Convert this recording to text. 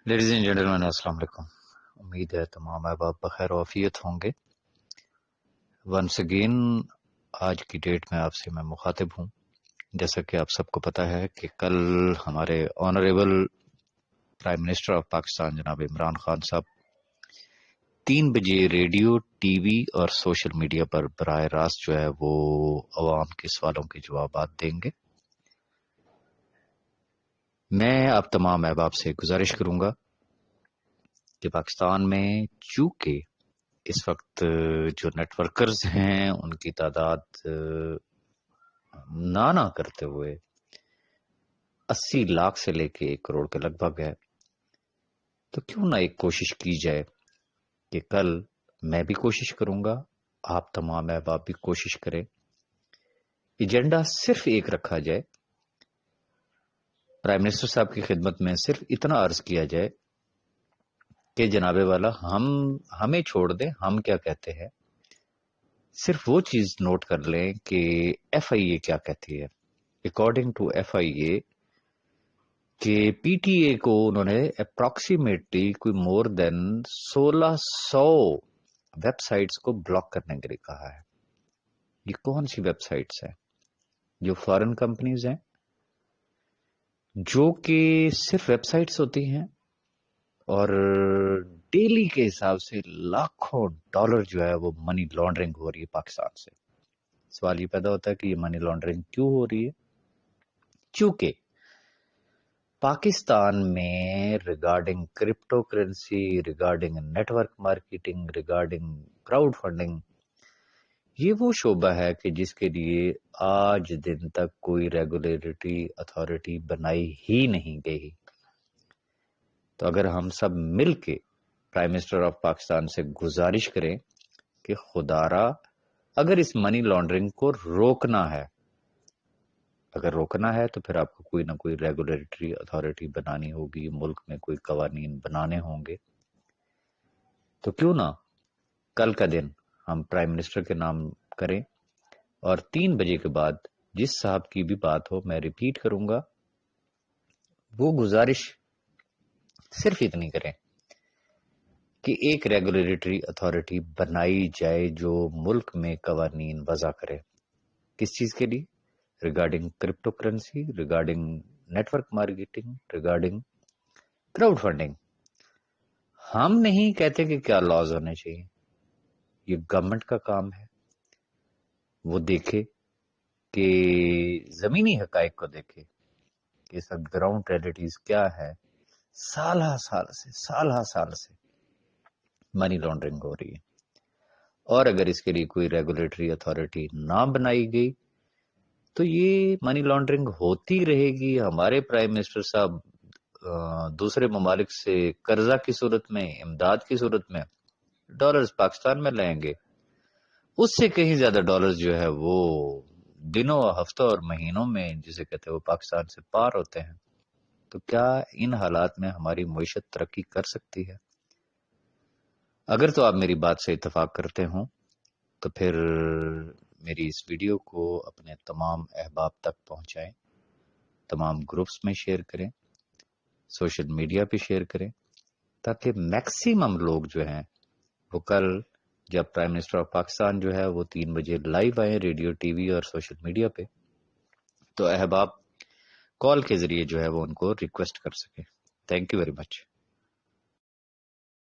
Ladies and gentleman السلام علیکم. امید ہے تمام احباب بخیر و عافیت ہوں گے. ونس اگین آج کی ڈیٹ میں آپ سے میں مخاطب ہوں. جیسا کہ آپ سب کو پتا ہے کہ کل ہمارے honourable prime minister of Pakistan جناب عمران خان صاحب 3 بجے ریڈیو، ٹی وی اور سوشل میڈیا پر براہ راست جو ہے وہ عوام کے سوالوں کے جوابات دیں گے. میں آپ تمام احباب سے گزارش کروں گا کہ پاکستان میں چونکہ اس وقت جو نیٹ ورکرز ہیں ان کی تعداد نہ کرتے ہوئے 80 لاکھ سے لے کے 1 کروڑ کے لگ بھگ ہے، تو کیوں نہ ایک کوشش کی جائے کہ کل میں بھی کوشش کروں گا، آپ تمام احباب بھی کوشش کریں. ایجنڈا صرف ایک رکھا جائے، پرائم منسٹر صاحب کی خدمت میں صرف اتنا عرض کیا جائے کہ جناب والا ہمیں چھوڑ دیں، ہم کیا کہتے ہیں، صرف وہ چیز نوٹ کر لیں کہ ایف آئی اے کیا کہتی ہے. اکارڈنگ ٹو ایف آئی اے کہ پی ٹی اے کو انہوں نے اپروکسیمیٹلی کوئی مور دین 1600 ویب سائٹس کو بلاک کرنے کے لیے کہا ہے. یہ کون سی ویب سائٹس ہیں؟ جو فارن کمپنیز ہیں، جو کہ صرف ویب سائٹس ہوتی ہیں اور ڈیلی کے حساب سے لاکھوں ڈالر جو ہے وہ منی لانڈرنگ ہو رہی ہے پاکستان سے. سوال یہ پیدا ہوتا ہے کہ یہ منی لانڈرنگ کیوں ہو رہی ہے؟ چونکہ پاکستان میں regarding cryptocurrency, regarding network marketing, regarding crowdfunding, یہ وہ شعبہ ہے کہ جس کے لیے آج دن تک کوئی ریگولیٹری اتھارٹی بنائی ہی نہیں گئی. تو اگر ہم سب مل کے پرائم منسٹر آف پاکستان سے گزارش کریں کہ خدارا اگر اس منی لانڈرنگ کو روکنا ہے، اگر روکنا ہے تو پھر آپ کو کوئی نہ کوئی ریگولیٹری اتھارٹی بنانی ہوگی، ملک میں کوئی قوانین بنانے ہوں گے. تو کیوں نہ کل کا دن ہم پرائم منسٹر کے نام کریں اور 3 بجے کے بعد جس صاحب کی بھی بات ہو میں ریپیٹ کروں گا، وہ گزارش صرف اتنی کریں کہ ایک ریگولیٹری اتھارٹی بنائی جائے جو ملک میں قوانین وضع کرے. کس چیز کے لیے؟ Regarding cryptocurrency, regarding network marketing, regarding crowdfunding. ہم نہیں کہتے کہ کیا لاز ہونے چاہیے، یہ گورنمنٹ کا کام ہے. وہ دیکھے کہ زمینی حقائق کو دیکھے کہ اس وقت گراؤنڈ ریئلٹیز کیا ہے. سالہ سال سے منی لانڈرنگ ہو رہی ہے، اور اگر اس کے لیے کوئی ریگولیٹری اتھارٹی نہ بنائی گئی تو یہ منی لانڈرنگ ہوتی رہے گی. ہمارے پرائم منسٹر صاحب دوسرے ممالک سے قرضہ کی صورت میں، امداد کی صورت میں ڈالرز پاکستان میں لائیں گے، اس سے کہیں زیادہ ڈالرز جو ہے وہ دنوں، ہفتوں اور مہینوں میں جسے کہتے ہیں وہ پاکستان سے پار ہوتے ہیں. تو کیا ان حالات میں ہماری معیشت ترقی کر سکتی ہے؟ اگر تو آپ میری بات سے اتفاق کرتے ہوں تو پھر میری اس ویڈیو کو اپنے تمام احباب تک پہنچائیں، تمام گروپس میں شیئر کریں، سوشل میڈیا پہ شیئر کریں، تاکہ میکسیمم لوگ جو ہیں وہ کل جب پرائم منسٹر آف پاکستان جو ہے وہ 3 بجے لائیو آئیں ریڈیو، ٹی وی اور سوشل میڈیا پہ، تو احباب کال کے ذریعے جو ہے وہ ان کو ریکویسٹ کر سکیں. Thank you very much.